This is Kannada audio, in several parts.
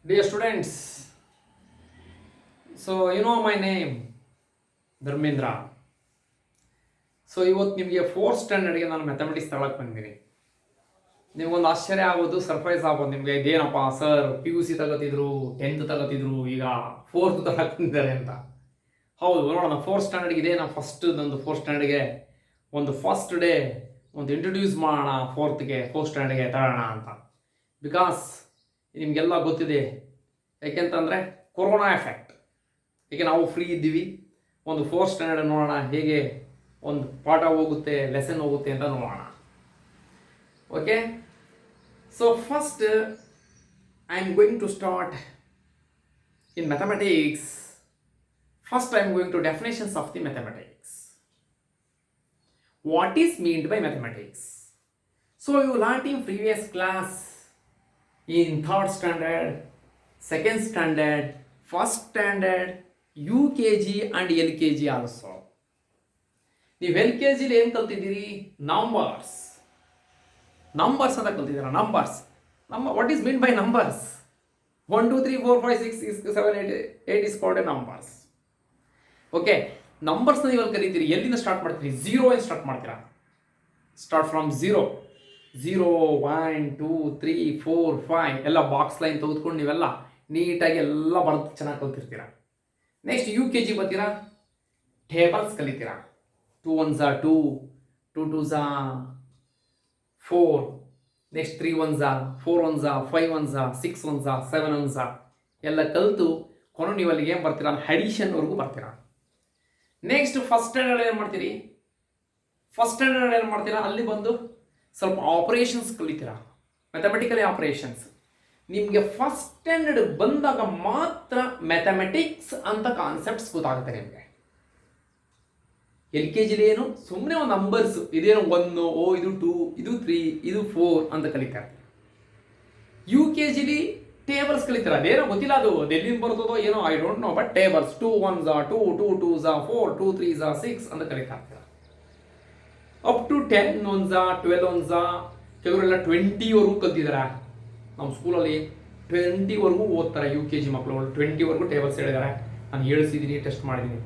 Dear students, so you know my name, Dharmendra. So ಇವತ್ತು ನಿಮಗೆ ಫೋರ್ತ್ ಸ್ಟ್ಯಾಂಡರ್ಡ್ಗೆ ನಾನು ಮ್ಯಾಥಮೆಟಿಕ್ಸ್ ತಗೊಳಕ್ಕೆ ಬಂದಿದ್ದೀನಿ. ನಿಮಗೊಂದು ಆಶ್ಚರ್ಯ ಆಗೋದು, ಸರ್ಪ್ರೈಸ್ ಆಗೋದು ನಿಮಗೆ, ಇದೇನಪ್ಪ ಸರ್ PUC ತಗೋತಿದ್ರು, 10th ತಗೋತಿದ್ರು, ಈಗ 4th ತಗೊಳಕ್ಕೆ ಬಂದಿದ್ದಾರೆ ಅಂತ. ಹೌದು, ನೋಡೋಣ ಫೋರ್ತ್ ಸ್ಟ್ಯಾಂಡರ್ಡ್ಗೆ ಇದೆ. ನಾವು ಫೋರ್ತ್ ಸ್ಟ್ಯಾಂಡರ್ಡ್ಗೆ ಒಂದು ಫಸ್ಟ್ ಡೇ ಒಂದು ಇಂಟ್ರೊಡ್ಯೂಸ್ ಮಾಡೋಣ, ಫೋರ್ತ್ ಸ್ಟ್ಯಾಂಡರ್ಡ್ಗೆ ತಗೋಣ ಅಂತ. ಬಿಕಾಸ್ ನಿಮಗೆಲ್ಲ ಗೊತ್ತಿದೆ, ಯಾಕೆಂತಂದರೆ ಕೊರೋನಾ ಎಫೆಕ್ಟ್. ಈಗ ನಾವು ಫ್ರೀ ಇದ್ದೀವಿ, ಒಂದು ಫೋರ್ತ್ ಸ್ಟ್ಯಾಂಡರ್ಡ್ ನೋಡೋಣ ಹೇಗೆ ಒಂದು ಪಾಠ ಹೋಗುತ್ತೆ, ಲೆಸನ್ ಹೋಗುತ್ತೆ ಅಂತ ನೋಡೋಣ. Okay, so first I am going to start in mathematics. First I am going to definitions of the mathematics. What is meant by mathematics? So you learnt in previous class in 3rd standard, 2nd standard, 1st standard, UKG and LKG also. ನೀವು LKG ಏನು ಕಲ್ತಿದ್ದೀರಿ? ನಂಬರ್ಸ್ ಅಂತ ಕಲ್ತಿದ್ದೀರಾ. Numbers what is mean by numbers? 1 2 3 4 5 6 7 8 is called a numbers. Okay, ನಂಬರ್ಸ್ನ ನೀವು ಕರೀತೀರಿ. ಎಲ್ಲಿಂದ ಸ್ಟಾರ್ಟ್ ಮಾಡ್ತೀರಿ? 0 ಏನು ಸ್ಟಾರ್ಟ್ ಮಾಡ್ತೀರಾ? ಸ್ಟಾರ್ಟ್ ಫ್ರಮ್ 0 1 2 3 4 5 ಎಲ್ಲ ಬಾಕ್ಸ್ ಲೈನ್ ತೆಗೆದುಕೊಂಡು ನೀವೆಲ್ಲ ನೀಟಾಗಿ ಎಲ್ಲ ಬರೆದು ಚೆನ್ನಾಗಿ ಕಲ್ತಿರ್ತೀರ. ನೆಕ್ಸ್ಟ್ UKG ಬರ್ತೀರಾ, ಟೇಬಲ್ಸ್ ಕಲಿತೀರಾ. 2 1s 2, 2 2s 4, next 3 1s 4 1s 5 1s 6 1s 7 1s ಎಲ್ಲ ಕಲಿತು ಕೊನೆ ನೀವು ಅಲ್ಲಿಗೆ ಏನು ಬರ್ತೀರಾ? ಅಡಿಷನ್ವರೆಗೂ ಬರ್ತೀರಾ. ನೆಕ್ಸ್ಟ್ ಫಸ್ಟ್ ಸ್ಟ್ಯಾಂಡರ್ಡ್ ಏನು ಮಾಡ್ತೀರಾ? ಅಲ್ಲಿ ಬಂದು ಸ್ವಲ್ಪ ಆಪರೇಷನ್ಸ್ ಕಲಿತೀರಾ, ಮ್ಯಾಥಮೆಟಿಕಲಿ ಆಪರೇಷನ್ಸ್. ನಿಮಗೆ ಫಸ್ಟ್ ಸ್ಟ್ಯಾಂಡರ್ಡ್ ಬಂದಾಗ ಮಾತ್ರ ಮ್ಯಾಥಮೆಟಿಕ್ಸ್ ಅಂತ ಕಾನ್ಸೆಪ್ಟ್ಸ್ ಗೊತ್ತಾಗುತ್ತೆ ನಿಮಗೆ. LKG ಏನು ಸುಮ್ಮನೆ ಒಂದು ನಂಬರ್ಸ್, ಇದೇನೋ 1 ಇದು 2 ಇದು 3 ಇದು 4 ಅಂತ ಕಲಿತಾರೆ. UKG ಟೇಬಲ್ಸ್ ಕಲಿತಾರೆ. ಅದೇನೋ ಗೊತ್ತಿಲ್ಲ, ಅದು ಎಲ್ಲಿಂದ ಬರ್ತದೋ ಏನೋ, I don't know, but tables 2 1s 2, 2 2s 4, 2 3s 6 ಅಂತ ಕಲಿತಾ ಇರ್ತಾರೆ. ಅಪ್ ಟು 10 1s 12 1s, ಕೆಲವರೆಲ್ಲ 20ವರೆಗೂ ಕಲ್ತಿದ್ದಾರೆ. ನಮ್ಮ ಸ್ಕೂಲಲ್ಲಿ 20ವರೆಗೂ ಓದ್ತಾರೆ UKG ಮಕ್ಕಳು. 20ವರೆಗೂ ಟೇಬಲ್ಸ್ ಹೇಳಿದ್ದಾರೆ. ನಾನು ಹೇಳಿಸಿದ್ದೀನಿ, ಟೆಸ್ಟ್ ಮಾಡಿದ್ದೀನಿ.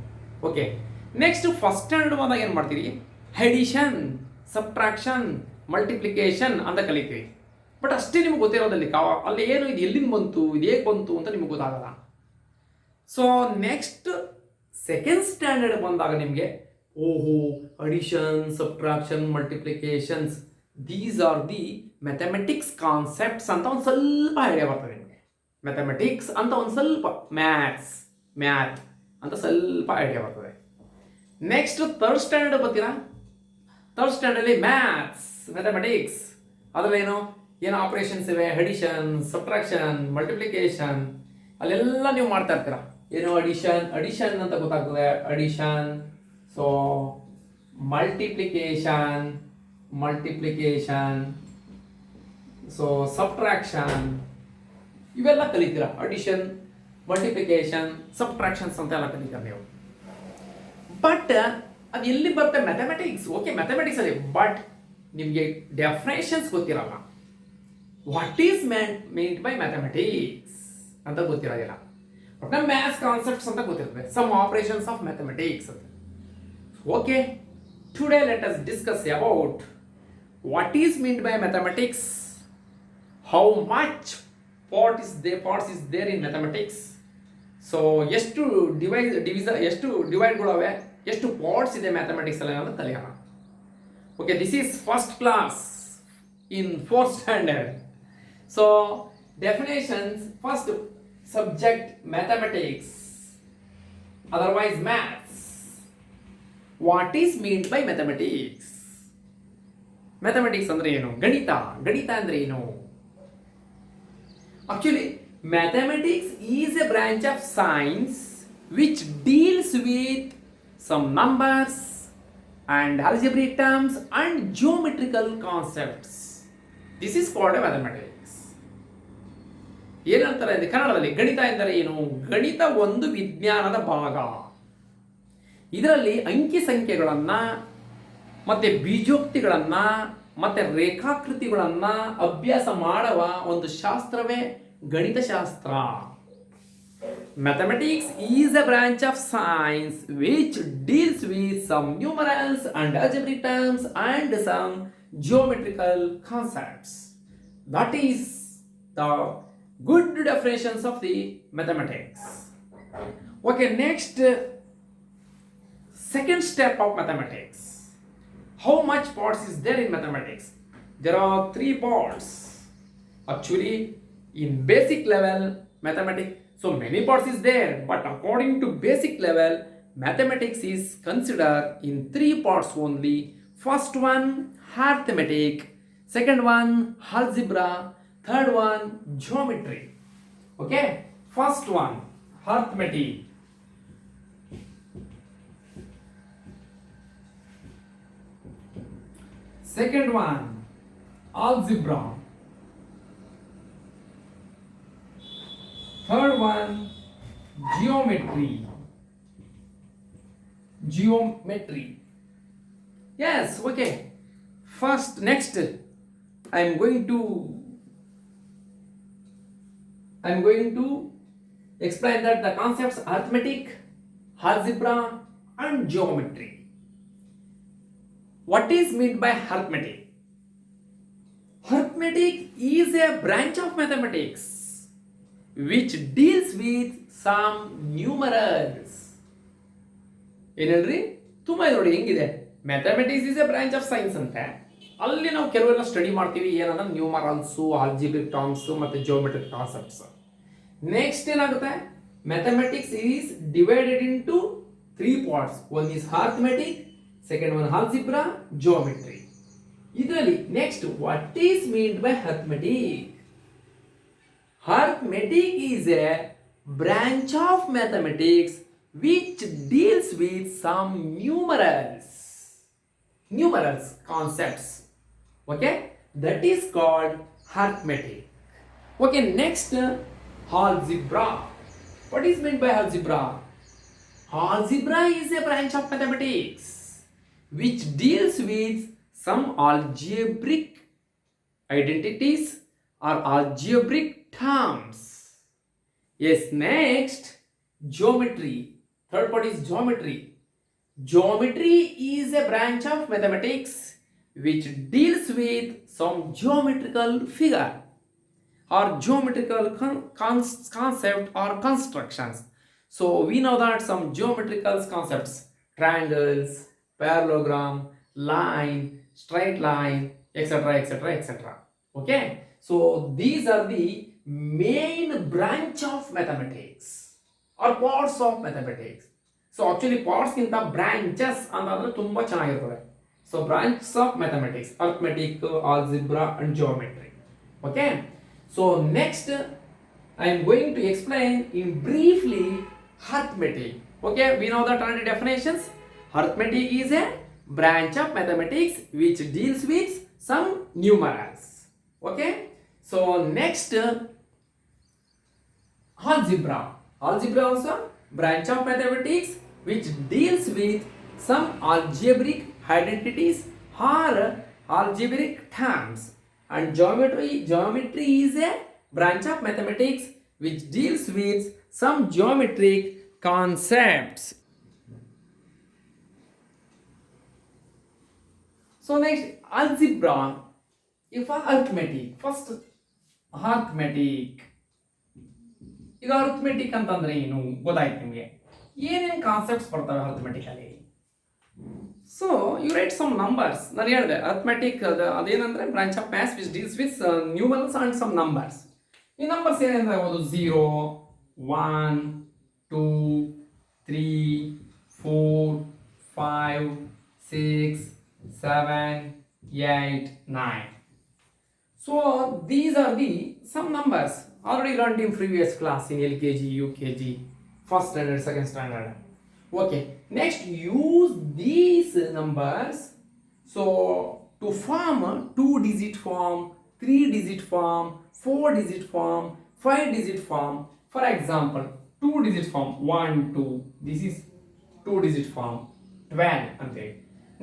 ಓಕೆ, ನೆಕ್ಸ್ಟ್ ಫಸ್ಟ್ ಸ್ಟ್ಯಾಂಡರ್ಡ್ ಬಂದಾಗ ಏನು ಮಾಡ್ತೀರಿ? ಅಡಿಷನ್, ಸಬ್ಟ್ರಾಕ್ಷನ್, ಮಲ್ಟಿಪ್ಲಿಕೇಶನ್ ಅಂತ ಕಲಿತೀವಿ. ಬಟ್ ಅಷ್ಟೇ ನಿಮ್ಗೆ ಗೊತ್ತಿರೋದಲ್ಲಿ ಅಲ್ಲಿ ಏನು, ಇದು ಎಲ್ಲಿಂದ ಬಂತು, ಇದು ಹೇಗೆ ಬಂತು ಅಂತ ನಿಮ್ಗೆ ಗೊತ್ತಾಗಲ್ಲ. ಸೊ ನೆಕ್ಸ್ಟ್ ಸೆಕೆಂಡ್ ಸ್ಟ್ಯಾಂಡರ್ಡ್ ಬಂದಾಗ ನಿಮಗೆ ಓಹೋ, addition, subtraction, multiplications, these are the mathematics concepts ಅಂತ ಒಂದು ಸ್ವಲ್ಪ ಐಡಿಯಾ ಬರ್ತದೆ ನಿಮಗೆ. ಮ್ಯಾಥಮೆಟಿಕ್ಸ್ ಅಂತ ಒಂದು ಸ್ವಲ್ಪ, ಮ್ಯಾಥ್ ಅಂತ ಸ್ವಲ್ಪ ಐಡಿಯಾ ಬರ್ತದೆ. ನೆಕ್ಸ್ಟ್ ಥರ್ಡ್ ಸ್ಟ್ಯಾಂಡರ್ಡ್ ಬರ್ತೀರಾ. ಥರ್ಡ್ ಸ್ಟ್ಯಾಂಡರ್ಡಲ್ಲಿ ಮ್ಯಾಥಮೆಟಿಕ್ಸ್, ಅದರಲ್ಲೇನು ಏನು ಆಪರೇಷನ್ಸ್ ಇವೆ, ಅಡಿಷನ್, ಸಬ್ಟ್ರಾಕ್ಷನ್, ಮಲ್ಟಿಪ್ಲಿಕೇಶನ್, ಅಲ್ಲೆಲ್ಲ ನೀವು ಮಾಡ್ತಾ ಇರ್ತೀರ. ಏನು ಅಡಿಷನ್ ಅಂತ ಗೊತ್ತಾಗ್ತದೆ, addition. So multiplication, so subtraction, ಇವೆಲ್ಲ ಕಲಿತೀರ. ಅಡಿಷನ್, ಮಲ್ಟಿಪ್ಲಿಕೇಶನ್, ಸಬ್ಟ್ರಾಕ್ಷನ್ಸ್ ಅಂತ ಎಲ್ಲ ಕಲಿತೀರ ನೀವು. ಬಟ್ ಅದು ಎಲ್ಲಿ ಬರುತ್ತೆ? ಮ್ಯಾಥಮೆಟಿಕ್ಸ್. ಓಕೆ, ಮ್ಯಾಥಮೆಟಿಕ್ಸ್ ಅಲ್ಲಿ, ಬಟ್ ನಿಮಗೆ ಡೆಫಿನೇಷನ್ಸ್ ಗೊತ್ತಿರಲ್ಲ. What is meant by mathematics ಅಂತ ಗೊತ್ತಿರೋದಿಲ್ಲ. ಬಟ್ ನಮ್ಮ ಮ್ಯಾಥ್ಸ್ ಕಾನ್ಸೆಪ್ಟ್ಸ್ ಅಂತ ಗೊತ್ತಿರ್ತದೆ, ಸಮ್ ಆಪರೇಷನ್ಸ್ ಆಫ್ ಮ್ಯಾಥಮೆಟಿಕ್ಸ್ ಅಂತ. Okay, today let us discuss about what is meant by mathematics, how much parts is there in mathematics. So ಎಷ್ಟು ಡಿವೈಡ್ಗಳವೆ, ಎಷ್ಟು ಪಾರ್ಟ್ಸ್ ಇದೆ ಮ್ಯಾಥಮೆಟಿಕ್ಸ್ ಅಲ್ಲಿ ಅಂತ ಕಲಿಯೋಣ. Okay, this is first class in 4th standard. So definitions, first subject mathematics, otherwise maths. What is meant by mathematics? Mathematics ಅಂದ್ರೆ ಏನು? ಗಣಿತ ಅಂದ್ರೆ ಏನು? Actually mathematics is a branch of science which deals with some numbers and algebraic terms and geometrical concepts. This is called a mathematics. ಏನಂತಾರೆ ಅಂದ್ರೆ ಕನ್ನಡದಲ್ಲಿ ಗಣಿತ ಎಂದರೆ ಏನು? ಗಣಿತ ಒಂದು ವಿಜ್ಞಾನದ ಭಾಗ. ಇದರಲ್ಲಿ ಅಂಕಿ ಸಂಖ್ಯೆಗಳನ್ನು ಮತ್ತೆ ಬೀಜೋಕ್ತಿಗಳನ್ನು ಮತ್ತೆ ರೇಖಾಕೃತಿಗಳನ್ನು ಅಭ್ಯಾಸ ಮಾಡುವ ಒಂದು ಶಾಸ್ತ್ರವೇ ಗಣಿತಶಾಸ್ತ್ರ. Mathematics is a branch of science which deals with some numerals and algebraic terms and some geometrical concepts. That is the good definitions of the mathematics. Okay, next, second step of mathematics. How much parts is there in mathematics? There are 3 parts. Actually, in basic level, mathematics, so many parts is there, but according to basic level, mathematics is considered in 3 parts only. First one, arithmetic. Second one, algebra. Third one, geometry. Okay, first one, arithmetic. Second one, algebra. Third one, geometry. Geometry. Yes, okay. First, next, I am going to explain that the concepts arithmetic, algebra, and geometry. What is meant by arithmetic? Arithmetic is a branch of mathematics which deals with some numerals. ಏನು ಹೇಳ್ರಿ, ತುಂಬ ನೋಡಿ ಹೆಂಗಿದೆ. Mathematics is a branch of science ಅಂತೆ. ಅಲ್ಲಿ ನಾವು ಕೆಲವೆಲ್ಲ ಸ್ಟಡಿ ಮಾಡ್ತೀವಿ, ಏನಂದ್ರೆ ನ್ಯೂಮರಲ್ಸು, ಆಲ್ಜಿಬ್ರಿಕ್ ಟರ್ಮ್ಸ್ ಮತ್ತು ಜಿಯೋಮೆಟ್ರಿಕ್ ಕಾನ್ಸೆಪ್ಟ್ಸ್. ನೆಕ್ಸ್ಟ್ ಏನಾಗುತ್ತೆ, mathematics is divided into 3 parts. One is arithmetic, second one algebra, geometry. ಇದರಲ್ಲಿ next what is meant by arithmetic? Arithmetic is a branch of mathematics which deals with some numerals concepts. Okay, that is called arithmetic. Okay, next, algebra. What is meant by algebra? Algebra is a branch of mathematics which deals with some algebraic identities or algebraic terms. Yes, next, geometry. Third part is geometry. Geometry is a branch of mathematics which deals with some geometrical figure or geometrical concept or constructions. So we know that some geometrical concepts, triangles, parallelogram, line, straight line, etc., etc., etc. Okay, so these are the main branch of mathematics or parts of mathematics. So actually parts ಗಿಂತ branches ಅಂತಂದ್ರೆ ತುಂಬಾ ಚೆನ್ನಾಗಿರ್ತದೆ. So branches of mathematics, arithmetic, algebra and geometry. Okay, so next I am going to explain in briefly arithmetic. Okay, we know the already definitions. Arithmetic is a branch of mathematics which deals with some numerals. Okay, so next, algebra. Algebra also branch of mathematics which deals with some algebraic identities or algebraic terms. And geometry is a branch of mathematics which deals with some geometric concepts. So next, algebra. If arithmetic, first arithmetic. ಈಗ ಅರಿಥಮೆಟಿಕ್ ಅಂತಂದ್ರೆ ಏನು ಗೊತ್ತಾಯ್ತು ನಿಮಗೆ, ಏನೇನು ಕಾನ್ಸೆಪ್ಟ್ಸ್ ಬರ್ತವೆ ಅರಿಥಮೆಟಿಕ್ ಅಲ್ಲಿ. So you write some numbers. ನಾನು ಹೇಳಿದೆ ಅರಿಥಮೆಟಿಕ್ ಅದೇನಂದ್ರೆ branch of maths which deals with numerals and some numbers. ಈ ನಂಬರ್ಸ್ ಏನೇನು ಆಗ್ಬೋದು, 0, 1, 2, 3, 4, 5, 6, 7, 8, 9. So these are the some numbers already learned in previous class in LKG, UKG, first standard, second standard. Okay, next use these numbers so to form 2-digit form, 3-digit form, 4-digit form, 5-digit form. For example, 2-digit form 1, 2. This is 2-digit form 12 ante.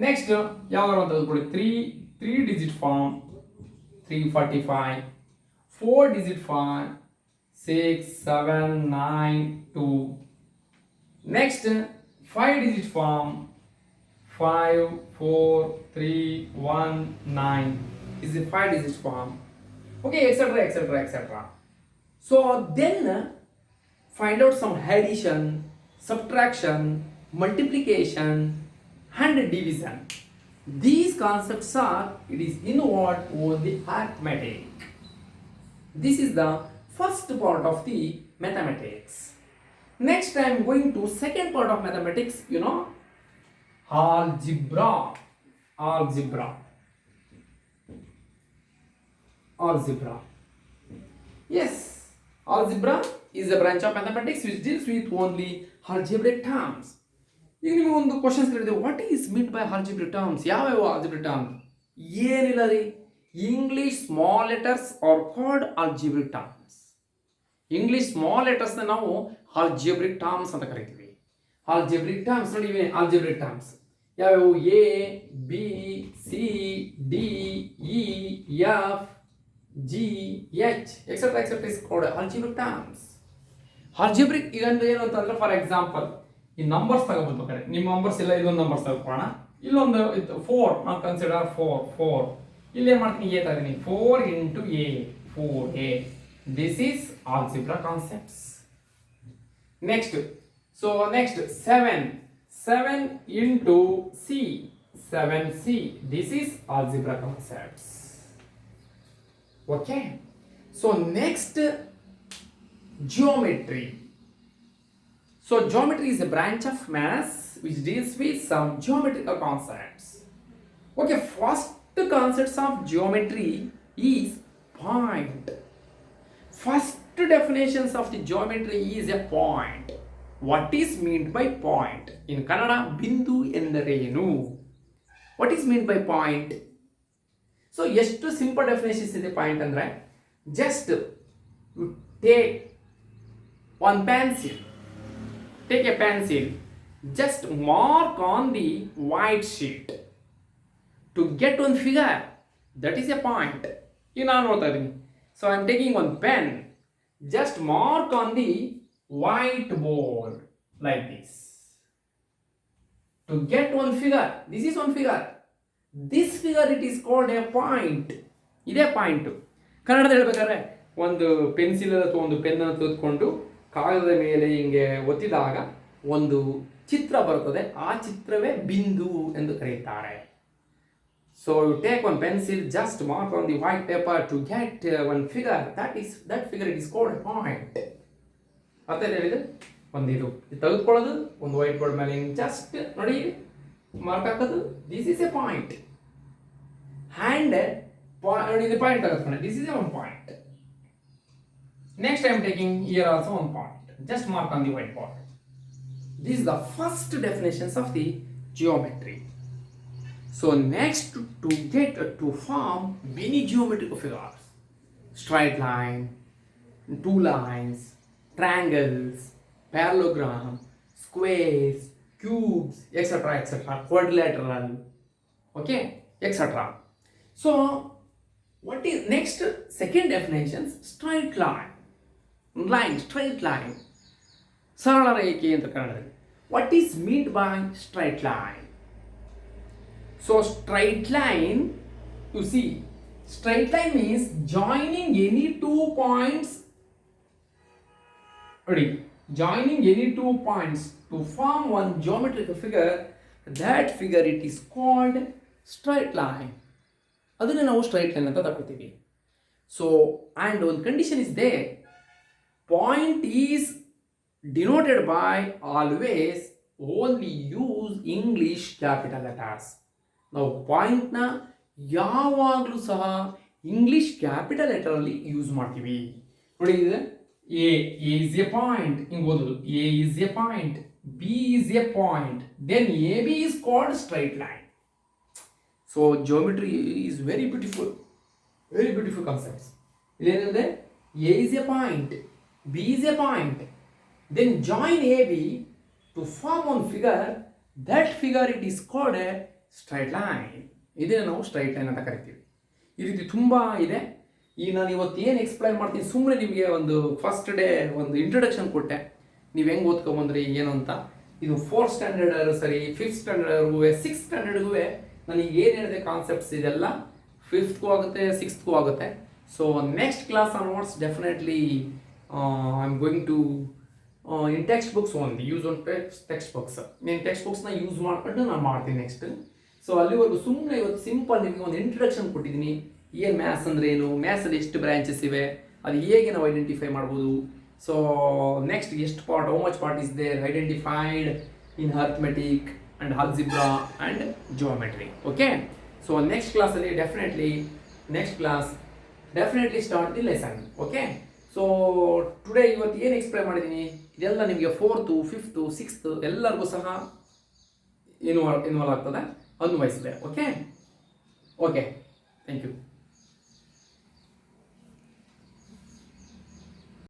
Next ಯಾವ್ದಾದ್ರು ಅಂತ ತಗೊಳ್ಳಿ, 3-digit form 345, 4-digit form 6, 7, 9, 2. Next, 5-digit form. 5, 4, 3, 1, 9 is the 5-digit form. Okay, etc., etc., etc. So then find out some addition, subtraction, multiplication, and division. These concepts are, it is involved over the arithmetic. This is the first part of the mathematics. Next I am going to second part of mathematics, algebra. Yes, algebra is a branch of mathematics which deals with only algebraic terms. ಈಗ ನಿಮಗೆ ಒಂದು ಕ್ವಶನ್ಸ್ ಕೇಳಿದೆ, what is mean by algebraic terms? ಯಾವ್ಯಾವ ಆಲ್ಜಿಬ್ರಿಕ್ ಟರ್ಮ್ಸ್? ಏನಿಲ್ಲ ರೀ, English small letters are called algebraic terms. English small ಲೆಟರ್ಸ್ನ ನಾವು ಆಲ್ಜಿಬ್ರಿಕ್ ಟರ್ಮ್ಸ್ ಅಂತ ಕರಿತೀವಿ. ಆಲ್ಜಿಬ್ರಿಕ್ ಟರ್ಮ್ಸ್ ನೋಡಿ, ಇವೆ ಆಲ್ಜಿಬ್ರಿಕ್ ಟರ್ಮ್ಸ್ ಯಾವ್ಯಾವು? A, B, C, D, E, F, G, H etcetera etcetera is called algebraic terms. Algebraic ಈಗ ಏನು ಅಂತಂದ್ರೆ, ಫಾರ್ ಎಕ್ಸಾಂಪಲ್ ಈ ನಂಬರ್ಸ್ ತಗೋಬೇಕಾದ್ರೆ, ನಿಮ್ಮ ನಂಬರ್ಸ್ ಇಲ್ಲ, ಇಲ್ಲೊಂದು ನಂಬರ್ಸ್ ತಗೋಣ, ಇಲ್ಲೊಂದು 4 ನಾವು ಕನ್ಸಿಡರ್ 4. ಇಲ್ಲಿ ಏನು ಮಾಡ್ತೀನಿ, ಎ ತಗೋತೀನಿ, 4 into a, 4a. This is algebra concepts. Next, so next 7 into c, 7c. This is algebra concepts. Okay, so next, geometry. So geometry is a branch of maths which deals with some geometrical concepts. Okay, first concepts of geometry is point. First definitions of the geometry is a point. What is meant by point? In Kannada, bindu endarenu. What is meant by point? So ಎಷ್ಟು simple definitions ಇದೆ point ಅಂದ್ರೆ, just you take one pencil. Take a pencil, just mark on the white sheet to get one figure. That is a point. You know what I mean? So I am taking one pen, just mark on the white board like this to get one figure. This is one figure. This figure, it is called a point. Ide point. ಕನ್ನಡದಲ್ಲಿ ಹೇಳಬೇಕಾದ್ರೆ, ಒಂದು ಪೆನ್ಸಿಲ್ ಅಥವಾ ಒಂದು ಪೆನ್ ಅನ್ನು ತೆಗೆದುಕೊಂಡು ಕಾಗದದ ಮೇಲೆ ಹಿಂಗೆ ಒತ್ತಿದಾಗ ಒಂದು ಚಿತ್ರ ಬರುತ್ತದೆ. ಆ ಚಿತ್ರವೇ ಬಿಂದು ಎಂದು ಕರೆಯುತ್ತಾರೆ. So you take one pencil, just mark on the white paper to get one figure. That figure it is called point. ಅರ್ಥ ಹೇಳಿದೆ? ಒಂದು ಇದು ತೆಗೆದುಕೊಳ್ಳೋದು, ಒಂದು ವೈಟ್ ಬೋರ್ಡ್ ಮೇಲೆ ಜಸ್ಟ್ ನೋಡಿ ಮಾರ್ಕ್ ಹಾಕೋದು. This is a point. Hand ನೋಡಿ, ಇದು ಪಾಯಿಂಟ್ ತೆಗೆದುಕೊಂಡೆ. This is a one point. Next I am taking here also one point. Just mark on the whiteboard. This is the first definitions of the geometry. So next, to get to form many geometrical figures, straight line, two lines, triangles, parallelogram, squares, cubes, etc., etc., quadrilateral, okay, etc. So what is next? Second definitions, straight line. Straight line, ಸರಳ ರೇಖೆ ಅಂತ ಕನ್ನಡದಲ್ಲಿ. What is meant by straight line? So straight line, you see, straight line means joining any 2 points. Ready? Joining any 2 points to form one geometrical figure. That figure, it is called straight line. ಅದನ್ನ ನಾವು straight line ಅಂತ ತಗೊಳ್ತೀವಿ. So and one condition is there. Point is denoted by always only use English capital letters. ನಾವು ಪಾಯಿಂಟ್ನ ಯಾವಾಗಲೂ ಸಹ ಇಂಗ್ಲಿಷ್ ಕ್ಯಾಪಿಟಲ್ ಲೆಟರ್ ಅಲ್ಲಿ ಯೂಸ್ ಮಾಡ್ತೀವಿ. ನೋಡಿ, ಎ ಈಸ್ ಎ ಪಾಯಿಂಟ್, ಹಿಂಗೆ ಓದೋದು. A is a point, B is a point, then A B is called straight line. So geometry is very beautiful concepts. ಇಲ್ಲೇನಿದೆ, A is a point, B is a point, then join AB to form one figure. That figure, it is called a straight line. ಇದನ್ನು ನಾವು ಸ್ಟ್ರೈಟ್ ಲೈನ್ ಅಂತ ಕರಿತೀವಿ. ಈ ರೀತಿ ತುಂಬ ಇದೆ. ಈಗ ನಾನು ಇವತ್ತು ಏನು ಎಕ್ಸ್ಪ್ಲೈನ್ ಮಾಡ್ತೀನಿ ಸುಮ್ಮನೆ ನಿಮಗೆ ಒಂದು ಫಸ್ಟ್ ಡೇ ಒಂದು ಇಂಟ್ರೊಡಕ್ಷನ್ ಕೊಟ್ಟೆ, ನೀವು ಹೆಂಗೆ ಓದ್ಕೊಂಬಂದ್ರಿ ಏನು ಅಂತ. ಇದು 4th ಸ್ಟ್ಯಾಂಡರ್ಡ್ ಸರಿ, 5th ಸ್ಟ್ಯಾಂಡರ್ಡ್ಗೂ 6th ಸ್ಟ್ಯಾಂಡರ್ಡ್ಗೂ ನನಗೆ ಏನು ಹೇಳಿದೆ ಕಾನ್ಸೆಪ್ಟ್ಸ್ ಇದೆಲ್ಲ 5thಗೂ ಆಗುತ್ತೆ 6thಗೂ ಆಗುತ್ತೆ. So next class onwards definitely I am going to in textbooks only, use on textbooks. ನೀನು ಟೆಕ್ಸ್ಟ್ ಬುಕ್ಸ್ನ ಯೂಸ್ ಮಾಡಿಕೊಂಡು ನಾನು ಮಾಡ್ತೀನಿ ನೆಕ್ಸ್ಟ್. ಸೊ ಅಲ್ಲಿವರೆಗೂ ಸುಮ್ಮನೆ ಇವತ್ತು ಸಿಂಪಲ್ ನಿಮಗೆ ಒಂದು ಇಂಟ್ರಡಕ್ಷನ್ ಕೊಟ್ಟಿದ್ದೀನಿ. ಏನು ಮ್ಯಾಥ್ಸ್ ಅಂದರೆ ಏನು, ಮ್ಯಾಥ್ಸಲ್ಲಿ ಎಷ್ಟು ಬ್ರ್ಯಾಂಚಸ್ ಇವೆ, ಅದು ಹೇಗೆ ನಾವು ಐಡೆಂಟಿಫೈ ಮಾಡ್ಬೋದು. ಸೊ ನೆಕ್ಸ್ಟ್ ಎಷ್ಟು part, how much part is there identified in arithmetic and algebra and geometry. Okay, so next ಕ್ಲಾಸಲ್ಲಿ definitely start the lesson. Okay, so today ಇವತ್ತು ಏನು ಎಕ್ಸ್ಪ್ಲೈನ್ ಮಾಡಿದ್ದೀನಿ ಇದೆಲ್ಲ ನಿಮಗೆ 4th 5th 6th ಎಲ್ಲರಿಗೂ ಸಹ ಇನ್ವಾಲ್ವ್ ಆಗ್ತದೆ, ಅನ್ವಯಿಸಿದೆ. Okay, thank you.